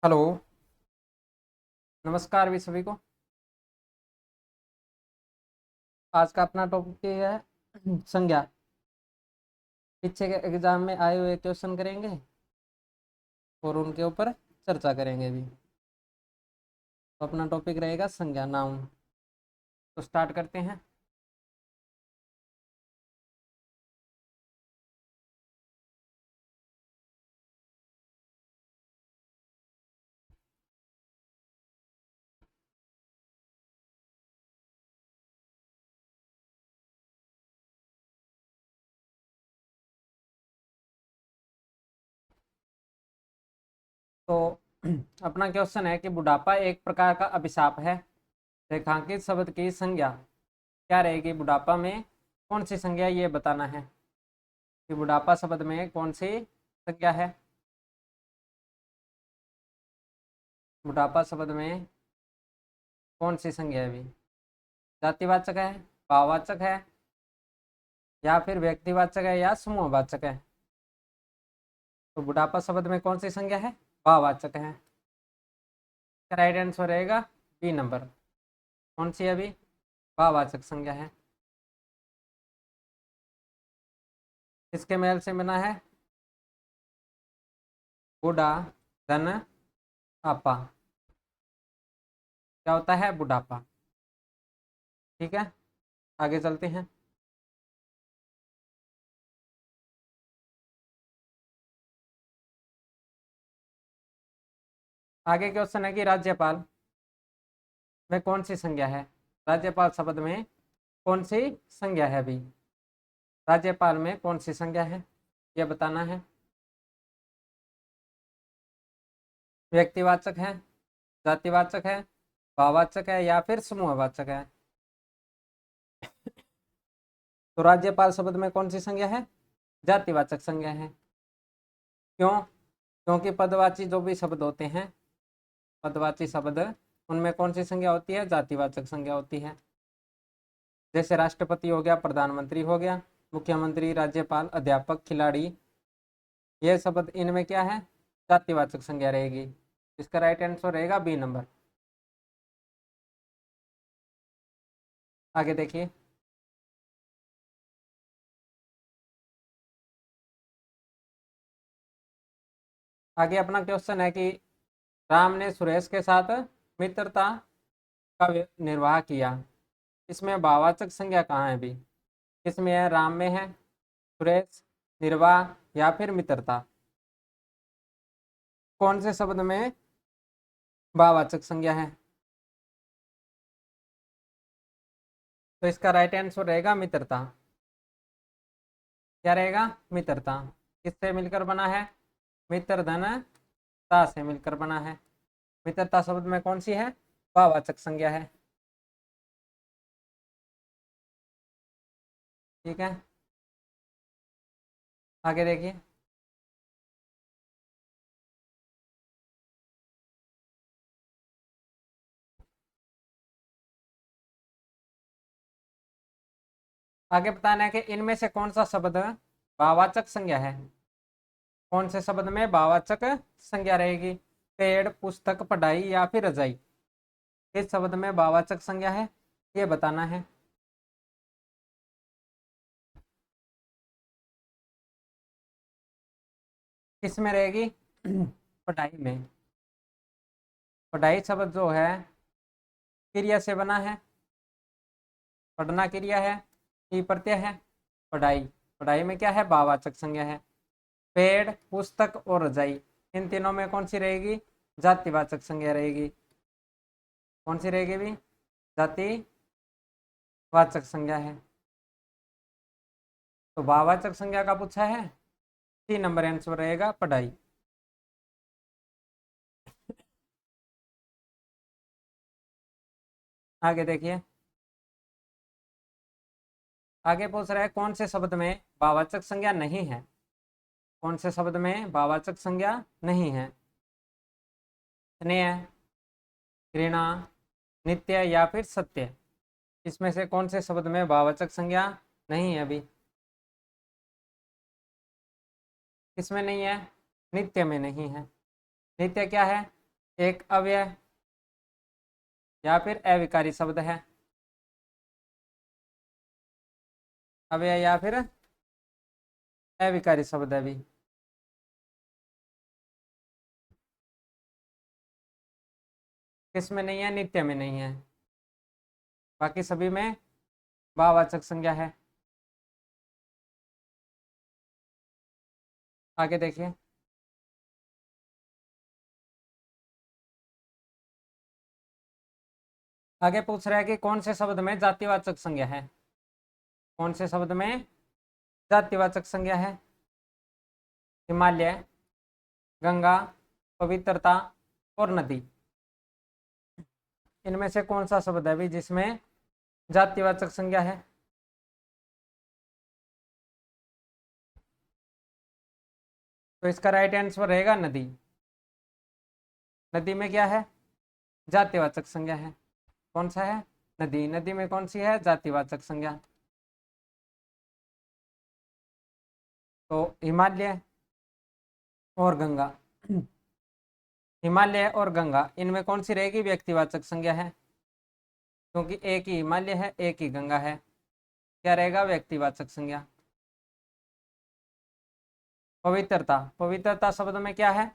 Hello. नमस्कार भी सभी को। आज का अपना टॉपिक है संज्ञा। पीछे के एग्जाम में आए हुए क्वेश्चन करेंगे और उनके ऊपर चर्चा करेंगे भी। तो अपना टॉपिक रहेगा संज्ञा, नाउन। तो स्टार्ट करते हैं। तो अपना क्वेश्चन है कि बुढ़ापा एक प्रकार का अभिशाप है। रेखांकित शब्द की संज्ञा क्या रहेगी बुढ़ापा में? कौन सी संज्ञा, ये बताना है कि बुढ़ापा शब्द में कौन सी संज्ञा है। बुढ़ापा शब्द में कौन सी संज्ञा है भी? जातिवाचक है, भाववाचक है, या फिर व्यक्तिवाचक है, या समूहवाचक है? तो बुढ़ापा शब्द में कौन सी संज्ञा है? भाववाचक है। राइट आंसर रहेगा बी नंबर। कौन सी अभी? भाववाचक संज्ञा है। किसके मेल से बना है? बूढ़ा धन आपा। क्या होता है? बुढ़ापा। ठीक है, आगे चलते हैं। आगे क्वेश्चन है कि राज्यपाल में कौन सी संज्ञा है? राज्यपाल शब्द में कौन सी संज्ञा है अभी? राज्यपाल में कौन सी संज्ञा है, यह बताना है। व्यक्तिवाचक है, जातिवाचक है, भाववाचक है, या फिर समूहवाचक है? तो राज्यपाल शब्द में कौन सी संज्ञा है? जातिवाचक संज्ञा है। क्यों? क्योंकि पदवाची जो भी शब्द होते हैं, पदवाची शब्द, उनमें कौन सी संज्ञा होती है? जातिवाचक संज्ञा होती है। जैसे राष्ट्रपति हो गया, प्रधानमंत्री हो गया, मुख्यमंत्री, राज्यपाल, अध्यापक, खिलाड़ी, ये शब्द, इनमें क्या है? जातिवाचक संज्ञा रहेगी। इसका राइट आंसर रहेगा बी नंबर। आगे देखिए। आगे अपना क्वेश्चन है कि राम ने सुरेश के साथ मित्रता का निर्वाह किया। इसमें भाववाचक संज्ञा कहाँ है भी? किसमें है? राम में है, सुरेश, निर्वाह, या फिर मित्रता? कौन से शब्द में भाववाचक संज्ञा है? तो इसका राइट आंसर रहेगा मित्रता। क्या रहेगा? मित्रता। किससे मिलकर बना है? मित्र धन ता से मिलकर बना है। मित्रता शब्द में कौन सी है? भाववाचक संज्ञा है। ठीक है, आगे देखिए। आगे बताना है कि इनमें से कौन सा शब्द भाववाचक संज्ञा है। कौन से शब्द में भाववाचक संज्ञा रहेगी? पेड़, पुस्तक, पढ़ाई, या फिर रजाई? किस शब्द में भाववाचक संज्ञा है, ये बताना है। किस में रहेगी? पढ़ाई में। पढ़ाई शब्द जो है क्रिया से बना है। पढ़ना क्रिया है, ई प्रत्यय है। पढ़ाई, पढ़ाई में क्या है? भाववाचक संज्ञा है। पेड़, पुस्तक और रजाई, इन तीनों में कौन सी रहेगी? जातिवाचक संज्ञा रहेगी। कौन सी रहेगी भी? जातिवाचक संज्ञा है। तो भाववाचक संज्ञा का पूछा है, 3 नंबर आंसर रहेगा पढ़ाई। आगे देखिए। आगे पूछ रहा है कौन से शब्द में भाववाचक संज्ञा नहीं है। कौन से शब्द में भाववाचक संज्ञा नहीं है? स्नेह, घृणा, नित्य, या फिर सत्य? इसमें से कौन से शब्द में भाववाचक संज्ञा नहीं है अभी? किसमें नहीं है? नित्य में नहीं है। नित्य क्या है? एक अव्यय या फिर अविकारी शब्द है, अव्यय या फिर अविकारी शब्द है भी। किस में नहीं है? नित्य में नहीं है, बाकी सभी में भाववाचक संज्ञा है। आगे देखिए, आगे पूछ रहा है कि कौन से शब्द में जातिवाचक संज्ञा है, कौन से शब्द में जातिवाचक संज्ञा है? हिमालय, गंगा, पवित्रता और नदी, इनमें से कौन सा शब्द है भी जिसमें जातिवाचक संज्ञा है? तो इसका राइट आंसर रहेगा नदी। नदी में क्या है? जातिवाचक संज्ञा है। कौन सा है? नदी। नदी में कौन सी है? जातिवाचक संज्ञा। तो हिमालय और गंगा, हिमालय और गंगा, इनमें कौन सी रहेगी? व्यक्तिवाचक संज्ञा है, क्योंकि एक ही हिमालय है, एक ही गंगा है। क्या रहेगा? व्यक्तिवाचक संज्ञा। पवित्रता, पवित्रता शब्द में क्या है?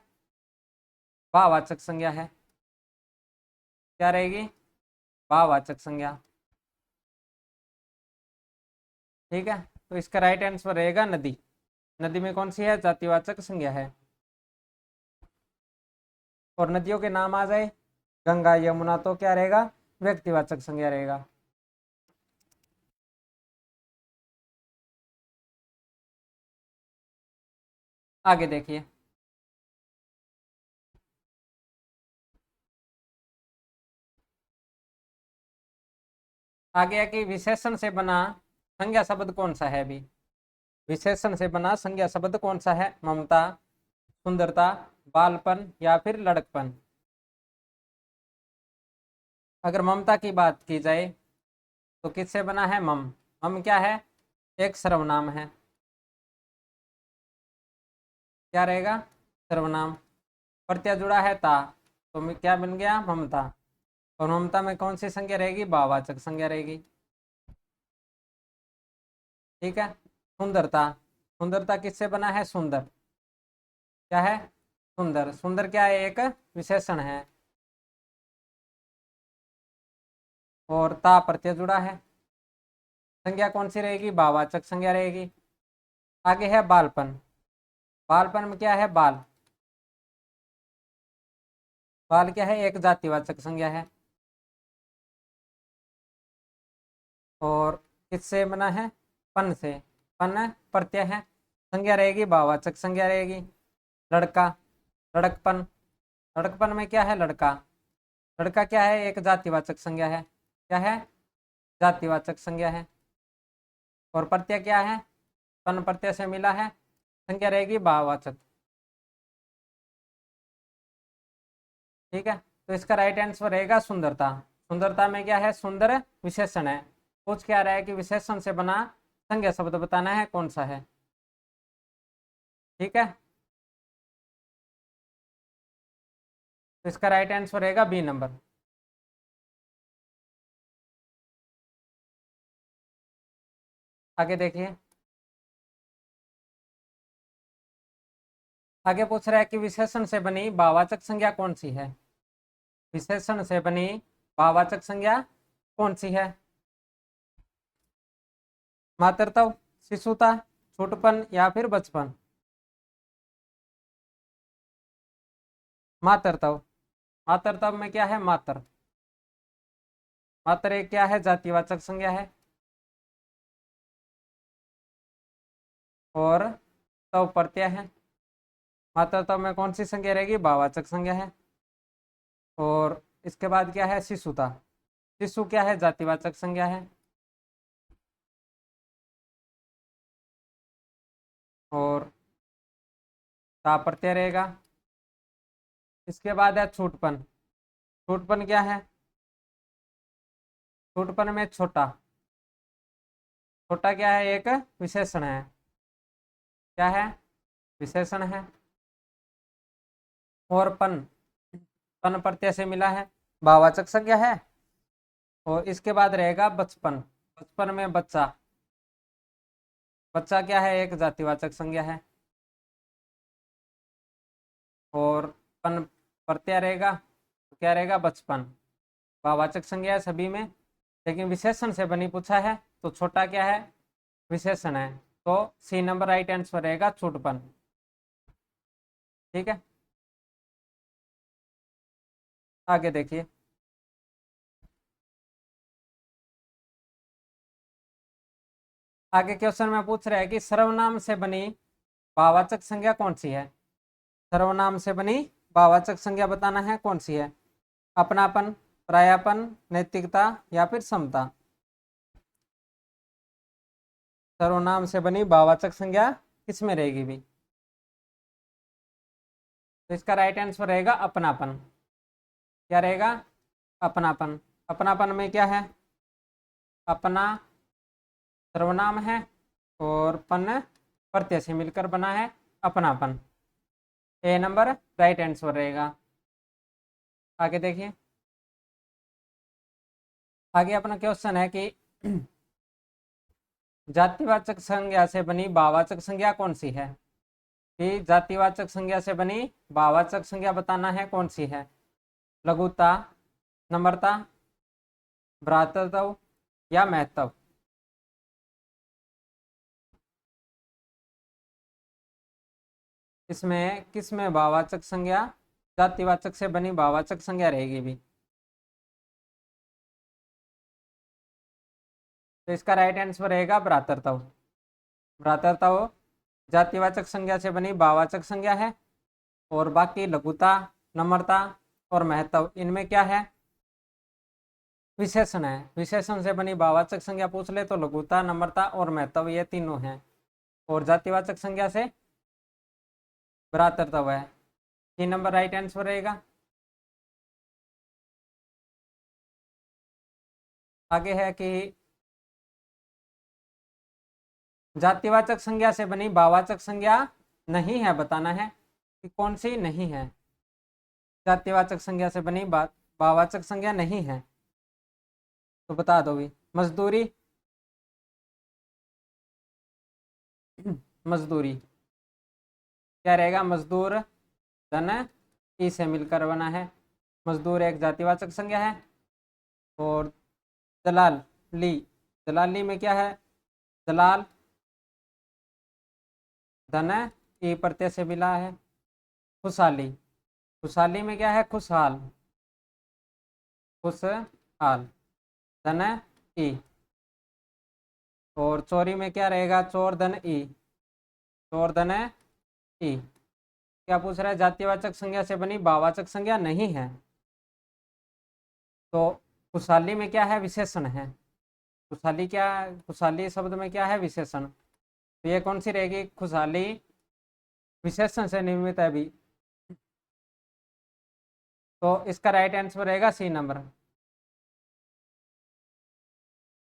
भाववाचक संज्ञा है। क्या रहेगी? भाववाचक संज्ञा। ठीक है, तो इसका राइट आंसर रहेगा नदी। नदी में कौन सी है? जातिवाचक संज्ञा है। और नदियों के नाम आ जाए गंगा, यमुना, तो क्या रहेगा? व्यक्तिवाचक संज्ञा रहेगा। आगे देखिए, आगे है कि विशेषण से बना संज्ञा शब्द कौन सा है भी? विशेषण से बना संज्ञा शब्द कौन सा है? ममता, सुंदरता, बालपन या फिर लड़कपन। अगर ममता की बात की जाए तो किससे बना है? मम। मम क्या है? एक सर्वनाम है। क्या रहेगा? सर्वनाम। प्रत्यय जुड़ा है ता, तो क्या बन गया? ममता। और ममता में कौन सी संज्ञा रहेगी? भाववाचक संज्ञा रहेगी। ठीक है। सुंदरता, सुंदरता किससे बना है? सुंदर। क्या है? सुंदर। सुंदर क्या है? एक विशेषण है। और ता प्रत्यय जुड़ा है, संज्ञा कौन सी रहेगी? भाववाचक संज्ञा रहेगी। आगे है बालपन। बालपन में क्या है? बाल। बाल क्या है? एक जातिवाचक संज्ञा है। और किससे बना है? पन से। पन प्रत्यय है, संज्ञा रहेगी भाववाचक संज्ञा रहेगी। लड़का, लड़कपन। लड़कपन में क्या है? लड़का। लड़का क्या है? एक जातिवाचक संज्ञा है। क्या है? जातिवाचक संज्ञा है। और प्रत्यय क्या है? पन प्रत्यय से मिला है, संज्ञा रहेगी भाववाचक। ठीक है, तो इसका राइट आंसर रहेगा सुंदरता। सुंदरता में क्या है? सुंदर विशेषण है। पूछ क्या रहा है कि विशेषण से बना संज्ञा शब्द बताना है, कौन सा है? ठीक है, तो इसका राइट आंसर रहेगा बी नंबर। आगे देखिए, आगे पूछ रहा है कि विशेषण से बनी भाववाचक संज्ञा कौन सी है? विशेषण से बनी भाववाचक संज्ञा कौन सी है? मातृत्व, शिशुता, छोटपन या फिर बचपन। मातृत्व। मातृत्व में क्या है? मातर। मातर एक क्या है? जातिवाचक संज्ञा है। और तव प्रत्यय है। मातृत्व में कौन सी संज्ञा रहेगी? भाववाचक संज्ञा है। और इसके बाद क्या है? शिशुता। शिशु क्या है? जातिवाचक संज्ञा है। और ता प्रत्यय रहेगा। इसके बाद है छूटपन। छूटपन क्या है? छूटपन में छोटा। छोटा क्या है? एक विशेषण है। क्या है? विशेषण है। और पन, पन प्रत्यय से मिला है, भाववाचक संज्ञा है। और इसके बाद रहेगा बचपन। बचपन में बच्चा, बच्चा क्या है, एक जातिवाचक संज्ञा है। और पन प्रत्यय रहेगा तो क्या रहेगा, बचपन। भाववाचक संज्ञा है सभी में, लेकिन विशेषण से बनी पूछा है तो छोटा क्या है, विशेषण है। तो सी नंबर राइट आंसर रहेगा, छूटपन। ठीक है, आगे देखिए। आगे क्वेश्चन में पूछ रहा है कि सर्वनाम से बनी भाववाचक संज्ञा कौन सी है। सर्वनाम से बनी भाववाचक संज्ञा बताना है कौन सी है। अपनापन, परायापन, नैतिकता या फिर समता। सर्वनाम से बनी भाववाचक संज्ञा किसमें रहेगी भी, तो इसका राइट आंसर रहेगा अपनापन। क्या रहेगा, अपनापन। अपनापन में क्या है, अपना सर्वनाम है और पन प्रत्यय से मिलकर बना है अपनापन। ए नंबर राइट आंसर रहेगा। आगे देखिए। आगे अपना क्वेश्चन है कि जातिवाचक संज्ञा से बनी भाववाचक संज्ञा कौन सी है। कि जातिवाचक संज्ञा से बनी भाववाचक संज्ञा बताना है कौन सी है। लघुता, नम्रता, भ्रातृत्व या महत्व। इसमें किसमें भाववाचक संज्ञा जातिवाचक से बनी भाववाचक संज्ञा रहेगी भी, तो इसका राइट आंसर रहेगा भ्रातृत्व। भ्रातृत्व जातिवाचक संज्ञा से बनी भाववाचक संज्ञा है। और बाकी लघुता, नम्रता और महत्व, इनमें क्या है, विशेषण है। विशेषण से बनी भाववाचक संज्ञा पूछ ले तो लघुता, नम्रता और महत्व, ये तीनों हैं। और जातिवाचक संज्ञा से भ्रातृत्व है। 3 नंबर राइट आंसर रहेगा। आगे है कि जातिवाचक संज्ञा से बनी भाववाचक संज्ञा नहीं है, बताना है कि कौन सी नहीं है। जातिवाचक संज्ञा से बनी भाववाचक संज्ञा नहीं है, तो बता दो भी। मजदूरी, मजदूरी क्या रहेगा, मजदूर धन ई से मिलकर बना है। मजदूर एक जातिवाचक संज्ञा है। और दलाल ली, दलाली में क्या है, दलाल धन ई प्रत्यय से मिला है। खुशहाली, खुशहाली में क्या है, खुशहाल, खुशहाल धन ई। और चोरी में क्या रहेगा, चोर धन ई, चोर धन ई। क्या पूछ रहा है, जातिवाचक संज्ञा से बनी भाववाचक संज्ञा नहीं है, तो खुशहाली में क्या है, विशेषण है। खुशहाली क्या, खुशहाली शब्द में क्या है, विशेषण। तो ये कौन सी रहेगी, खुशहाली विशेषण से निर्मित है भी, तो इसका राइट आंसर रहेगा सी नंबर।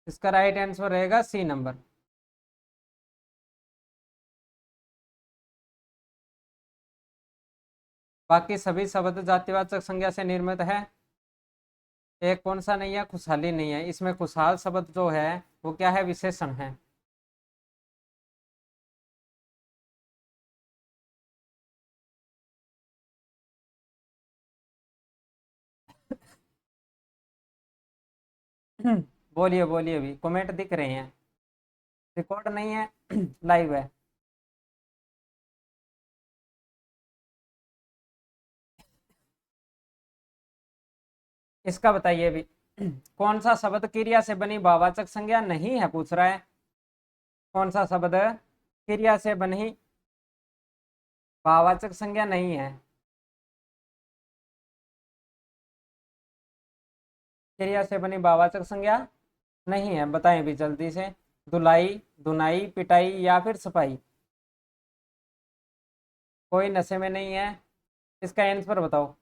इसका राइट आंसर रहेगा सी नंबर। बाकी सभी शब्द जातिवाचक संज्ञा से निर्मित है। एक कौन सा नहीं है, खुशहाली नहीं है। इसमें खुशहाल शब्द जो है वो क्या है, विशेषण है। बोलिए बोलिए, भी कमेंट दिख रहे हैं। रिकॉर्ड नहीं है, लाइव है। इसका बताइए भी। कौन सा शब्द क्रिया से बनी भाववाचक संज्ञा नहीं है, पूछ रहा है। कौन सा शब्द क्रिया से बनी भाववाचक संज्ञा नहीं है। क्रिया से बनी भाववाचक संज्ञा नहीं है, बताएं भी जल्दी से। धुलाई, धुनाई, पिटाई या फिर सफाई। कोई नशे में नहीं है, इसका आंसर बताओ।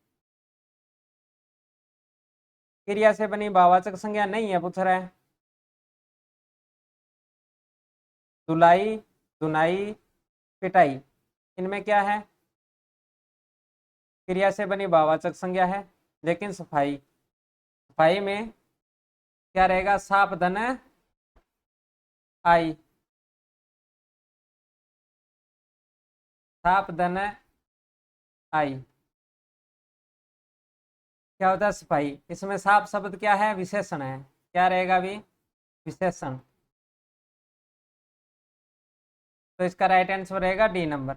क्रिया से बनी भाववाचक संज्ञा नहीं है, पूछ रहा है। धुलाई, धुनाई, पिटाई, इनमें क्या है, क्रिया से बनी भाववाचक संज्ञा है। लेकिन सफाई, सफाई में क्या रहेगा, साप धन आई, साप धन आई। क्या होता है सफाई, इसमें साप शब्द क्या है, विशेषण है। क्या रहेगा अभी, विशेषण। तो इसका राइट आंसर रहेगा डी नंबर।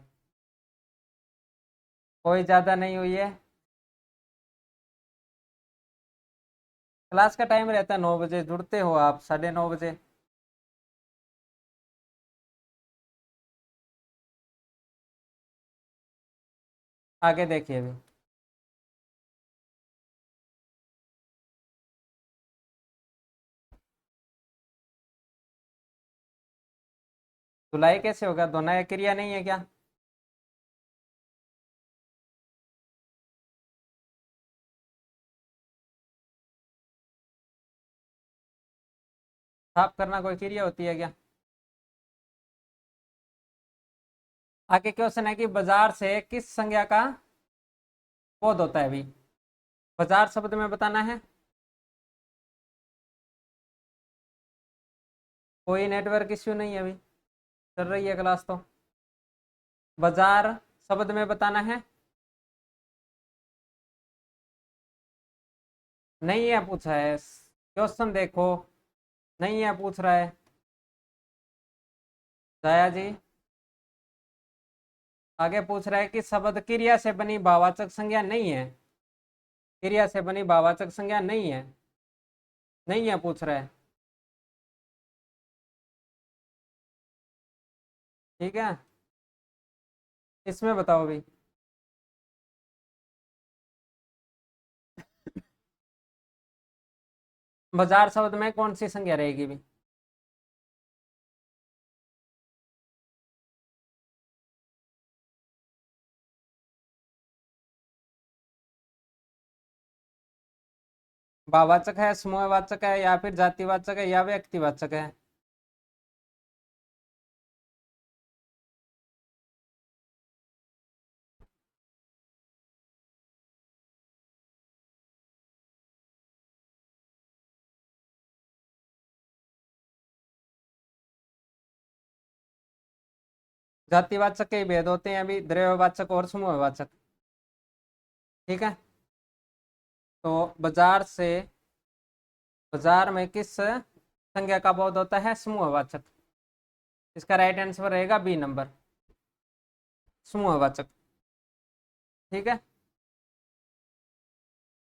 कोई ज्यादा नहीं हुई है। क्लास का टाइम रहता है 9 बजे, जुड़ते हो आप 9:30 बजे। आगे देखिए अभी। धुलाई कैसे होगा, धोना एक क्रिया नहीं है क्या। साफ करना कोई क्रिया होती है क्या। आगे क्वेश्चन है कि बाजार से किस संज्ञा का बोध होता है अभी। बाजार शब्द में बताना है। कोई नेटवर्क इश्यू नहीं है, अभी चल रही है क्लास तो। बाजार शब्द में बताना है। नहीं है पूछा है, क्वेश्चन देखो। नहीं है पूछ रहा है दया जी। आगे पूछ रहा है कि शब्द क्रिया से बनी भाववाचक संज्ञा नहीं है। क्रिया से बनी भाववाचक संज्ञा नहीं है। नहीं है पूछ रहा है। ठीक है, इसमें बताओ अभी। बाजार शब्द में कौन सी संज्ञा रहेगी भी। भाववाचक है, समूहवाचक है, या फिर जातिवाचक है, या व्यक्तिवाचक है। जातिवाचक के ही भेद होते हैं अभी, द्रव्यवाचक और समूहवाचक। ठीक है, तो बाजार में किस संज्ञा का बोध होता है, समूहवाचक। इसका राइट आंसर रहेगा बी नंबर, समूहवाचक। ठीक है,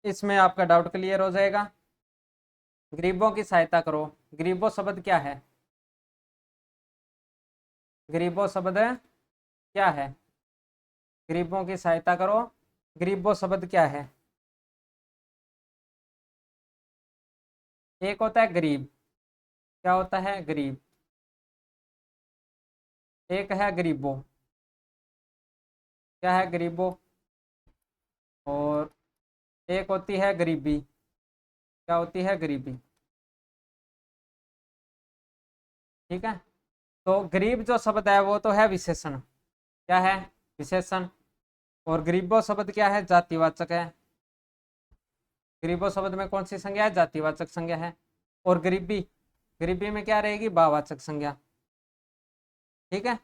इसमें आपका डाउट क्लियर हो जाएगा। गरीबों की सहायता करो, गरीबों शब्द क्या है। गरीबों शब्द क्या है, गरीबों की सहायता करो, गरीबों शब्द क्या है। एक होता है गरीब, क्या होता है गरीब। एक है गरीबों, क्या है गरीबों। और एक होती है गरीबी, क्या होती है गरीबी। ठीक है, तो गरीब जो शब्द है वो तो है विशेषण। क्या है, विशेषण। और गरीबों शब्द क्या है, जातिवाचक है। गरीबों शब्द में कौन सी संज्ञा है, जातिवाचक संज्ञा है। और गरीबी, गरीबी में क्या रहेगी, भाववाचक संज्ञा। ठीक है,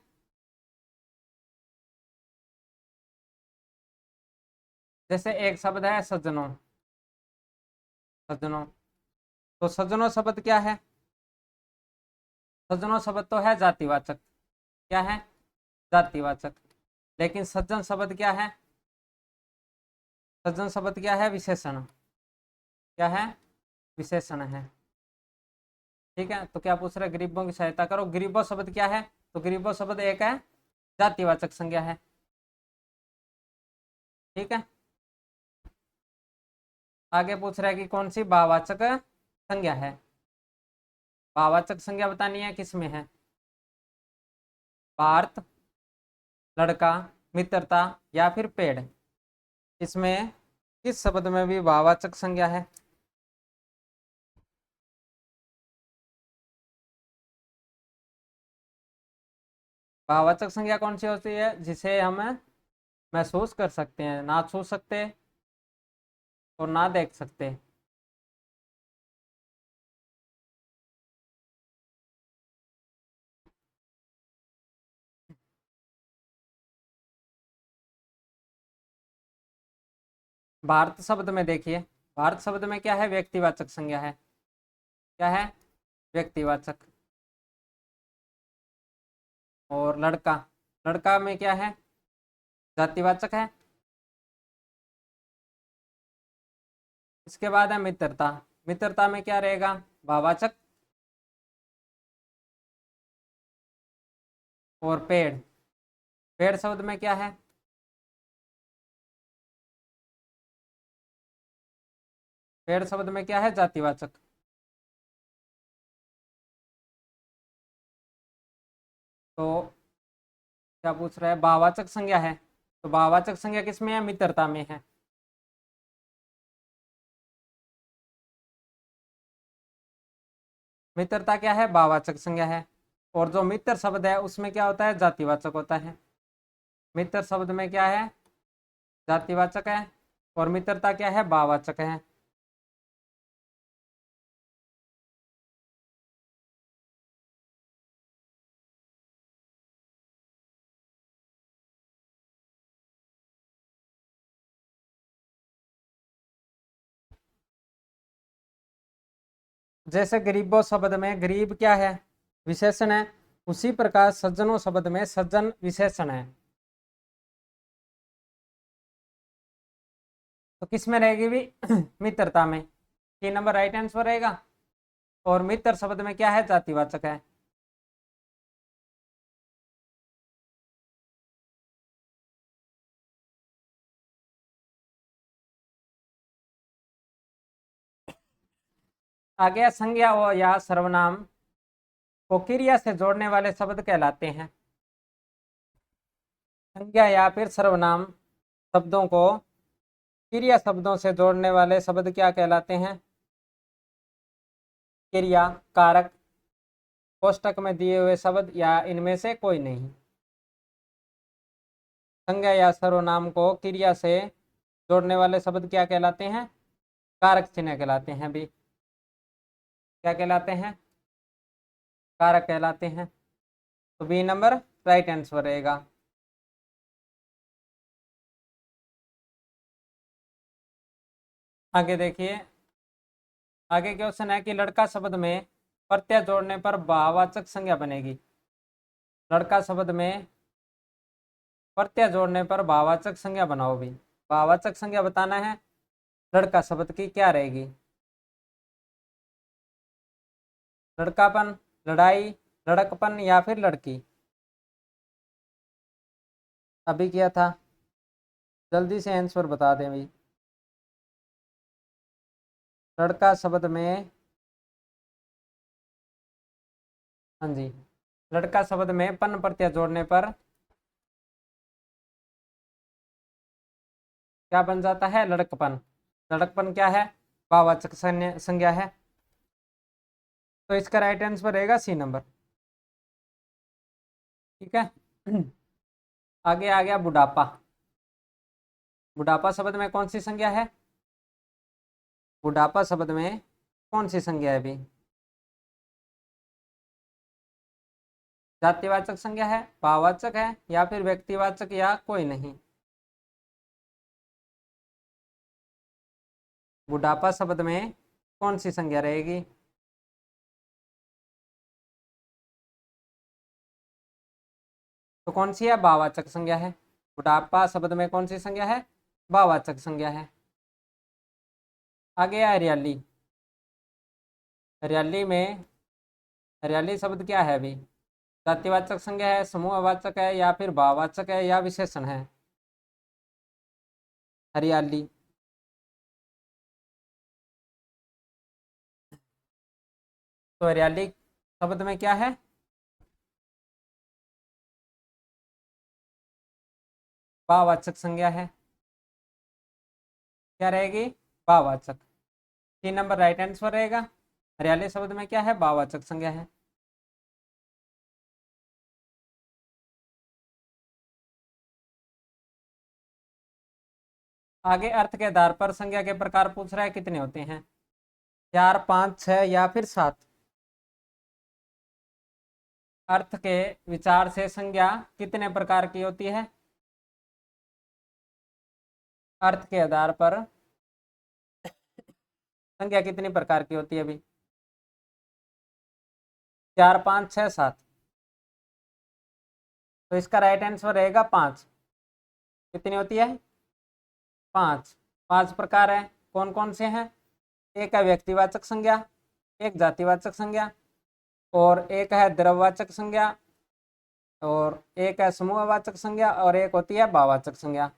जैसे एक शब्द है सज्जनों, सज्जनों। तो सज्जनों शब्द क्या है, सज्जनों शब्द तो है जातिवाचक। क्या है, जातिवाचक। लेकिन सज्जन शब्द क्या है, सज्जन शब्द क्या है, विशेषण। क्या है, विशेषण है। ठीक है, तो क्या पूछ रहे हैं, गरीबों की सहायता करो, गरीबों शब्द क्या है। तो गरीबों शब्द एक है, जातिवाचक संज्ञा है। ठीक है, आगे पूछ रहा है कि कौन सी भाववाचक संज्ञा है। भाववाचक संज्ञा बतानी है, किसमें है, भारत, लड़का, मित्रता, या फिर पेड़। इसमें किस शब्द में भी भाववाचक संज्ञा है। भाववाचक संज्ञा कौन सी होती है, जिसे हम महसूस कर सकते हैं, ना छू सकते और ना देख सकते। भारत शब्द में देखिए, भारत शब्द में क्या है, व्यक्तिवाचक संज्ञा है। क्या है, व्यक्तिवाचक। और लड़का, लड़का में क्या है, जातिवाचक है। इसके बाद है मित्रता, मित्रता में क्या रहेगा, भाववाचक। और पेड़, पेड़ शब्द में क्या है, पेड़ शब्द में क्या है, जातिवाचक। तो क्या पूछ रहा है, भाववाचक संज्ञा है। तो भाववाचक संज्ञा किसमें है, मित्रता में है। मित्रता क्या है, भाववाचक संज्ञा है। और जो मित्र शब्द है उसमें क्या होता है, जातिवाचक होता है। मित्र शब्द में क्या है, जातिवाचक है। और मित्रता क्या है, भाववाचक है। जैसे गरीबों शब्द में गरीब क्या है, विशेषण है। उसी प्रकार सज्जनों शब्द में सज्जन विशेषण है। तो किस में रहेगी भी मित्रता में। 3 नंबर राइट आंसर रहेगा। और मित्र शब्द में क्या है, जातिवाचक है। आ गया संज्ञा या सर्वनाम को क्रिया से जोड़ने वाले शब्द कहलाते हैं। संज्ञा या फिर सर्वनाम शब्दों को क्रिया शब्दों से जोड़ने वाले शब्द क्या कहलाते हैं, क्रिया, कारक, कोष्टक में दिए हुए शब्द या इनमें से कोई नहीं। संज्ञा या सर्वनाम को क्रिया से जोड़ने वाले शब्द क्या कहलाते हैं, कारक चिन्ह कहलाते हैं भी। क्या कहलाते हैं, कारक कहलाते हैं। तो बी नंबर राइट आंसर रहेगा। आगे देखिए, आगे क्वेश्चन है कि लड़का शब्द में प्रत्यय जोड़ने पर भाववाचक संज्ञा बनेगी। लड़का शब्द में प्रत्यय जोड़ने पर भाववाचक संज्ञा बनाओ भी। भाववाचक संज्ञा बताना है, लड़का शब्द की क्या रहेगी, लड़कापन, लड़ाई, लड़कपन या फिर लड़की। अभी किया था, जल्दी से आंसर बता दें भाई। लड़का शब्द में, हाँ जी, लड़का शब्द में पन प्रत्यय जोड़ने पर क्या बन जाता है, लड़कपन। लड़कपन क्या है, भाववाचक संज्ञा है। तो इसका राइट आंसर रहेगा सी नंबर। ठीक है। आगे आ गया बुढ़ापा। बुढ़ापा शब्द में कौन सी संज्ञा है, बुढ़ापा शब्द में कौन सी संज्ञा है भी, जातिवाचक संज्ञा है, भाववाचक है या फिर व्यक्तिवाचक या कोई नहीं। बुढ़ापा शब्द में कौन सी संज्ञा रहेगी, तो कौन सी है, भाववाचक संज्ञा है। बुढ़ापा शब्द में कौन सी संज्ञा है, भाववाचक संज्ञा है। आगे है हरियाली। हरियाली में, हरियाली शब्द क्या है अभी, जातिवाचक संज्ञा है, समूहवाचक है या फिर भाववाचक है या विशेषण है। हरियाली, तो हरियाली शब्द में क्या है, भाववाचक संज्ञा है। क्या रहेगी, भाववाचक। 3 नंबर राइट आंसर रहेगा। हरियाली शब्द में क्या है, भाववाचक संज्ञा है। आगे अर्थ के आधार पर संज्ञा के प्रकार पूछ रहा है, कितने होते हैं? 4, 5, 6 या फिर 7? अर्थ के विचार से संज्ञा कितने प्रकार की होती है? अर्थ के आधार पर संज्ञा कितनी प्रकार की होती है अभी? 4, 5, 6, 7। तो इसका राइट आंसर रहेगा 5। कितनी होती है? 5। 5 प्रकार है। कौन कौन से हैं? एक है व्यक्तिवाचक संज्ञा, एक जातिवाचक संज्ञा, और एक है द्रव्यवाचक संज्ञा, और एक है समूहवाचक संज्ञा, और एक होती है भाववाचक संज्ञा।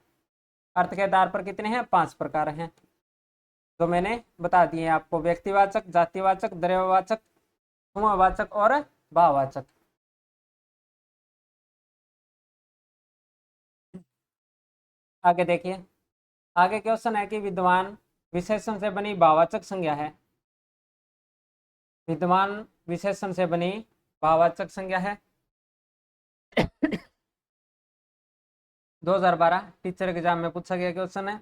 अर्थ के आधार पर कितने हैं? 5 प्रकार हैं, जो मैंने बता दिए आपको। व्यक्तिवाचक, जातिवाचक, द्रव्यवाचक, समूहवाचक और भाववाचक। आगे देखिए, आगे क्वेश्चन है कि विद्वान विशेषण से बनी भाववाचक संज्ञा है। विद्वान विशेषण से बनी भाववाचक संज्ञा है। 2012 टीचर एग्जाम में पूछा गया क्वेश्चन है।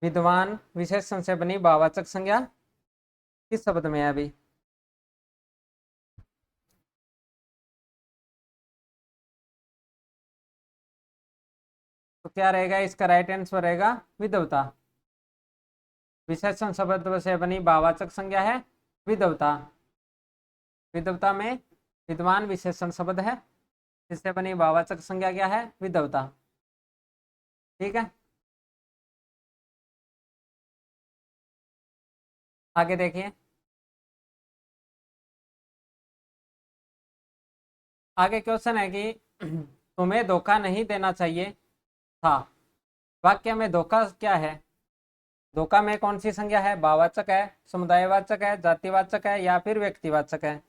विद्वान विशेषण से बनी भाववाचक संज्ञा किस शब्द में है अभी? तो क्या रहेगा इसका? राइट आंसर रहेगा विद्वता। विशेषण शब्द से बनी भाववाचक संज्ञा है विद्वता। विद्वता में विद्वान विशेषण शब्द है, इससे बनी भाववाचक संज्ञा क्या है? विद्वता। ठीक है, आगे देखिए। आगे क्वेश्चन है कि तुम्हें धोखा नहीं देना चाहिए था। वाक्य में धोखा क्या है? धोखा में कौन सी संज्ञा है? भाववाचक है, समुदायवाचक है, जातिवाचक है या फिर व्यक्तिवाचक है?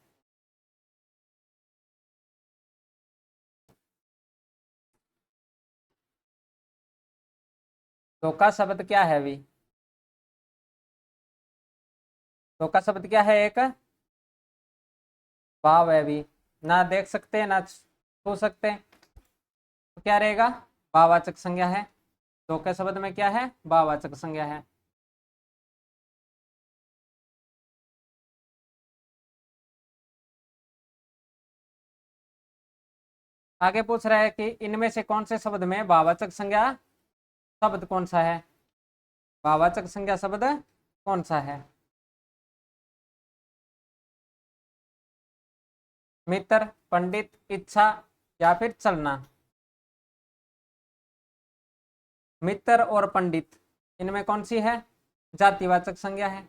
धोखा शब्द क्या है अभी? धोखा शब्द क्या है? एक भाव है अभी, ना देख सकते ना छू सकते, तो क्या रहेगा? भाववाचक संज्ञा है। धोखे शब्द में क्या है? भाववाचक संज्ञा है। आगे पूछ रहा है कि इनमें से कौन से शब्द में भाववाचक संज्ञा शब्द कौन सा है? भाववाचक संज्ञा शब्द कौन सा है? मित्र, पंडित, इच्छा या फिर चलना? मित्र और पंडित, इनमें कौन सी है? जातिवाचक संज्ञा है।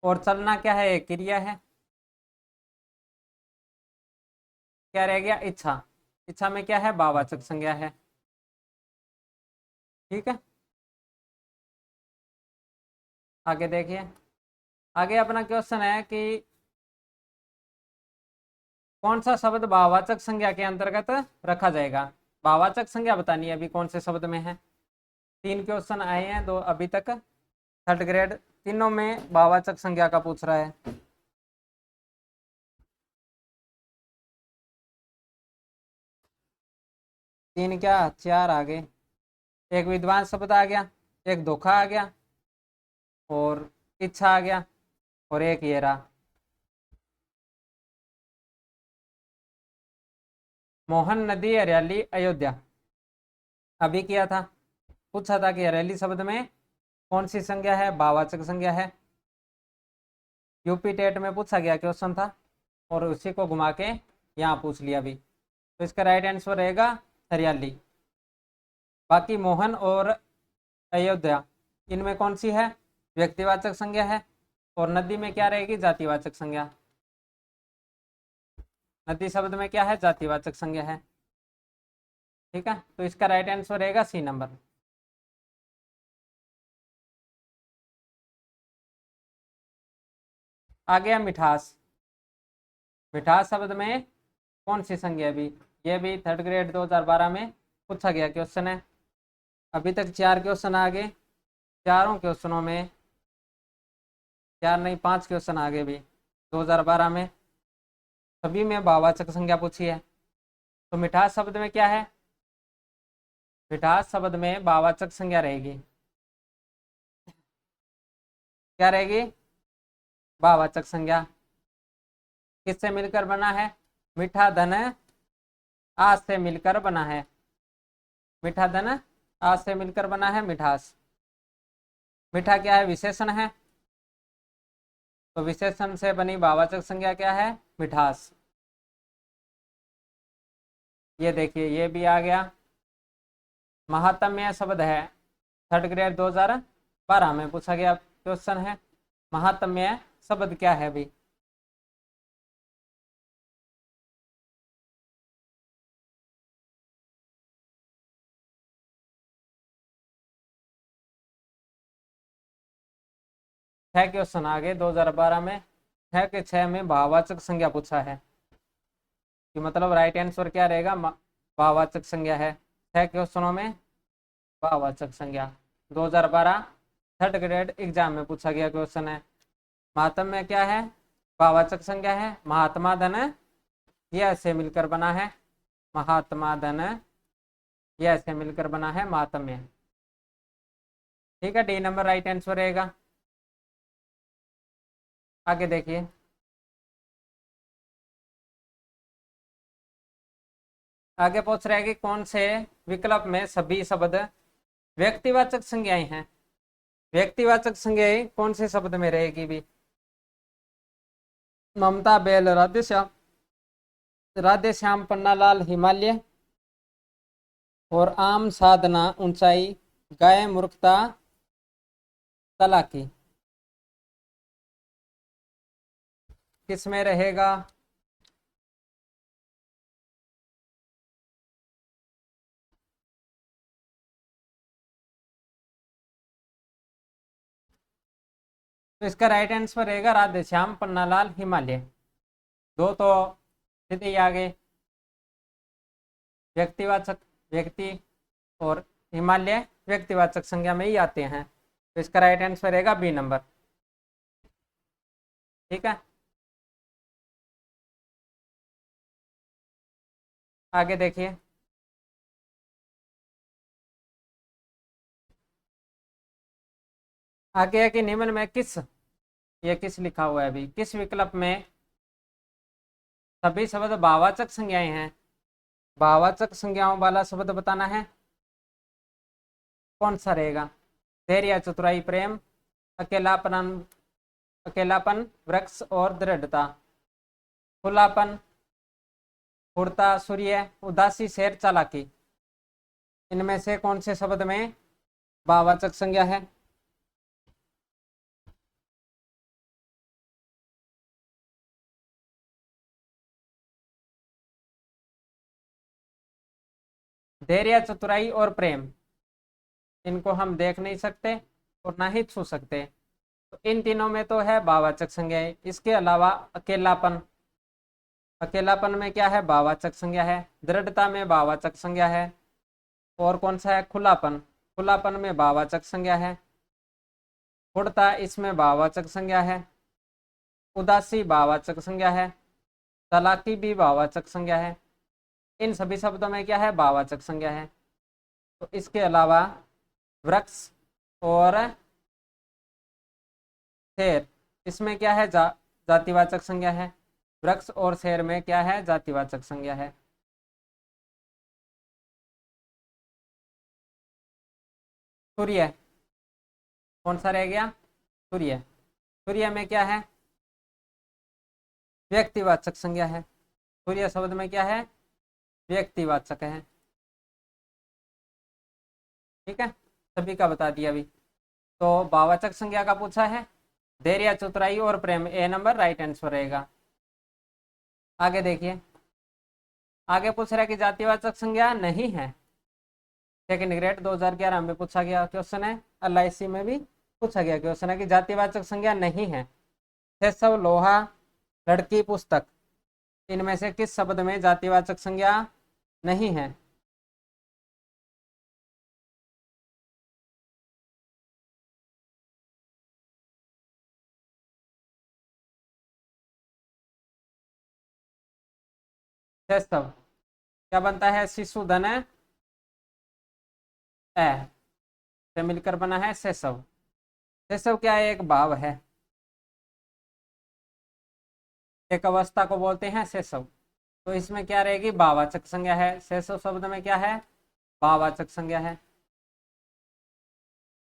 और चलना क्या है? एक क्रिया है। क्या रह गया? इच्छा। इच्छा में क्या है? भाववाचक संज्ञा है। ठीक है, आगे देखिए। आगे अपना क्वेश्चन है कि कौन सा शब्द भाववाचक संज्ञा के अंतर्गत रखा जाएगा? भाववाचक संज्ञा बतानी है अभी कौन से शब्द में है। 3 क्वेश्चन आए हैं, 2 अभी तक, थर्ड ग्रेड, तीनों में भाववाचक संज्ञा का पूछ रहा है। तीन क्या, 4 आ गए। एक विद्वान शब्द आ गया, एक धोखा आ गया, और इच्छा आ गया, और एक ये रहा। मोहन नदी, हरियाली, अयोध्या। अभी किया था, पूछा था कि हरियाली शब्द में कौन सी संज्ञा है? भाववाचक संज्ञा है। यूपी टेट में पूछा गया क्वेश्चन था, और उसी को घुमा के यहाँ पूछ लिया अभी। तो इसका राइट आंसर रहेगा हरियाली। बाकी मोहन और अयोध्या, इनमें कौन सी है? व्यक्तिवाचक संज्ञा है। और नदी में क्या रहेगी? जातिवाचक संज्ञा। नदी शब्द में क्या है? जातिवाचक संज्ञा है। ठीक है, तो इसका राइट आंसर रहेगा सी नंबर। आ गया मिठास। मिठास शब्द में कौन सी संज्ञा? भी ये भी थर्ड ग्रेड 2012 में पूछा गया क्वेश्चन है। अभी तक 4 क्वेश्चन आ गए। चारों क्वेश्चनों में, 4 नहीं 5 क्वेश्चन आ गए भी 2012 में। सभी में भाववाचक संज्ञा पूछी है। तो मिठास शब्द में क्या है? मिठास शब्द में भाववाचक संज्ञा रहेगी। क्या रहेगी? भाववाचक संज्ञा। किससे मिलकर बना है? मीठा धन आज से मिलकर बना है। मीठा धन आज से मिलकर बना है मिठास। मीठा क्या है? विशेषण है। तो विशेषण से बनी भाववाचक संज्ञा क्या है? मिठास। ये देखिए, ये भी आ गया। महात्म्य शब्द है, थर्ड ग्रेड 2012 में पूछा गया क्वेश्चन है। महात्म्य शब्द क्या है भाई? छह क्वेश्चन आ गए 2012 में। छह के छह में भाववाचक संज्ञा पूछा है कि मतलब राइट आंसर क्या रहेगा? भाववाचक संज्ञा है। छह क्वेश्चनों में भाववाचक संज्ञा 2012 थर्ड ग्रेड एग्जाम में पूछा गया क्वेश्चन है। महात्म्य क्या है? भाववाचक संज्ञा है। महात्मा धन यह से मिलकर बना है। महात्मा धन यह से मिलकर बना है महात्म्य। ठीक है, डी नंबर राइट आंसर रहेगा। आगे देखिए, आगे पूछ रहा है कि कौन से विकल्प में सभी शब्द व्यक्तिवाचक संज्ञाएं हैं। व्यक्तिवाचक संज्ञाएं कौन से शब्द में रहेगी भी? ममता, बेल, राधेश्याम, राधेश्याम, पन्नालाल, हिमालय, और आम, साधना, ऊंचाई, गाय, मूर्खता, तलाकी। किस में रहेगा? तो इसका राइट आंसर रहेगा राधेश्याम, पन्नालाल, हिमालय। दो तो सीधे ही आ गए। व्यक्तिवाचक, व्यक्ति, और हिमालय व्यक्तिवाचक संज्ञा में ही आते हैं। तो इसका राइट आंसर रहेगा बी नंबर। ठीक है, आगे देखिए। आगे है कि निम्न में किस, ये किस लिखा हुआ है अभी, किस विकल्प में सभी शब्द भाववाचक संज्ञाएं हैं? भाववाचक संज्ञाओं वाला शब्द बताना है। कौन सा रहेगा? धैर्य, चतुराई, प्रेम, अकेलापन, अकेलापन, वृक्ष और दृढ़ता। खुलापन, फुर्ता, सूर्य, उदासी, शेर, चालाकी। इनमें से कौन से शब्द में भाववाचक संज्ञा है? धैर्य, चतुराई और प्रेम, इनको हम देख नहीं सकते और ना ही छू सकते। तो इन तीनों में तो है भाववाचक संज्ञा। इसके अलावा अकेलापन, अकेलापन में क्या है? भाववाचक संज्ञा है। दृढ़ता में भाववाचक संज्ञा है। और कौन सा है? खुलापन, खुलापन में भाववाचक संज्ञा है। फुर्ता, इसमें भाववाचक संज्ञा है। उदासी भाववाचक संज्ञा है। चालाकी भी भाववाचक संज्ञा है। इन सभी शब्दों में क्या है? भाववाचक संज्ञा है। तो इसके अलावा वृक्ष और शेर, इसमें क्या है? जातिवाचक संज्ञा है। वृक्ष और शेर में क्या है? जातिवाचक संज्ञा है। सूर्य, कौन सा रह गया? सूर्य, सूर्य में क्या है? व्यक्तिवाचक संज्ञा है। सूर्य शब्द में क्या है? व्यक्तिवाचक है। ठीक है, सभी का बता दिया अभी। तो भाववाचक संज्ञा का पूछा है। धैर्य, चतुराई और प्रेम, ए नंबर राइट आंसर रहेगा। आगे देखिए, आगे पूछ रहा है कि जातिवाचक संज्ञा नहीं है। सेकंड ग्रेड 2011 में पूछा गया क्वेश्चन है। LIC में भी पूछा गया क्वेश्चन है कि जातिवाचक संज्ञा नहीं है। केशव, लोहा, लड़की, पुस्तक, इनमें से किस शब्द में जातिवाचक संज्ञा नहीं है? सेसव क्या बनता है, शिशु धन ए से मिलकर बना है सेसव। सेसव क्या है, एक भाव है, एक अवस्था को बोलते हैं सेसव। तो इसमें क्या रहेगी, भाववाचक संज्ञा है। सेसव शब्द में क्या है, भाववाचक संज्ञा है।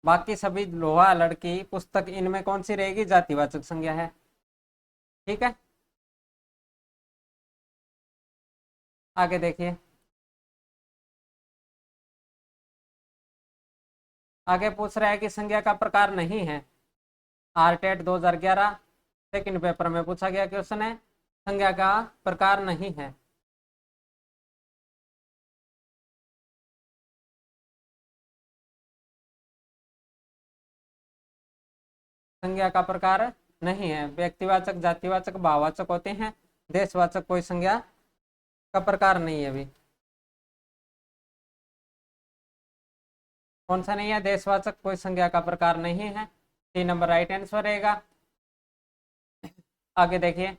बाकी सभी लोहा लड़की पुस्तक इनमें कौन सी रहेगी, जातिवाचक संज्ञा है। ठीक है, आगे देखिए। आगे पूछ रहा है कि संज्ञा का प्रकार नहीं है। आरटेट 2011 सेकंड पेपर में पूछा गया क्वेश्चन है, संज्ञा का प्रकार नहीं है। संज्ञा का प्रकार नहीं है। व्यक्तिवाचक, जातिवाचक, भाववाचक होते हैं, देशवाचक कोई संज्ञा का प्रकार नहीं है। अभी कौन सा नहीं है, देशवाचक कोई संज्ञा का प्रकार नहीं है। 3 नंबर राइट आंसर रहेगा। आगे देखिए,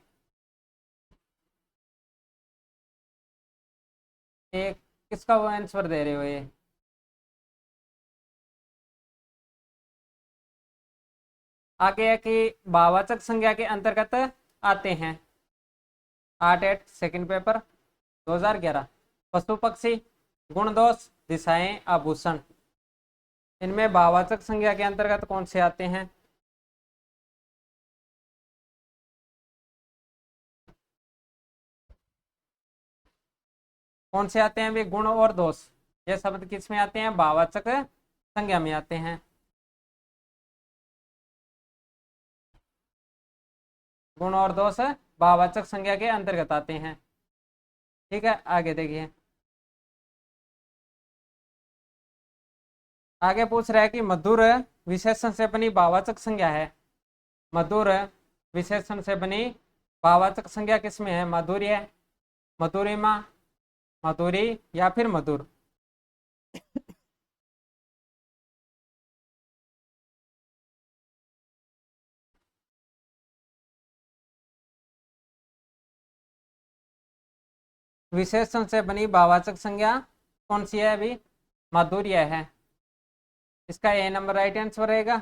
एक किसका वो आंसर दे रहे हो ये, आगे है कि भाववाचक संज्ञा के अंतर्गत आते हैं। 8 सेकंड पेपर 2011। पशु पक्षी, गुण दोष, दिशाएं, आभूषण, इनमें भाववाचक संज्ञा के अंतर्गत कौन से आते हैं। कौन से आते हैं भी, गुण और दोष, ये शब्द किस में आते हैं, भाववाचक संज्ञा में आते हैं। गुण और दोष भाववाचक संज्ञा के अंतर्गत आते हैं। ठीक है, आगे देखिए। आगे पूछ रहा है कि मधुर विशेषण से बनी भाववाचक संज्ञा है। मधुर विशेषण से बनी भाववाचक संज्ञा किसमें है, माधुर्य, मधुरिमा, मधुरी या फिर मधुर। विशेषण से बनी भाववाचक संज्ञा कौन सी है अभी, माधुर्य है। इसका ए नंबर राइट आंसर रहेगा।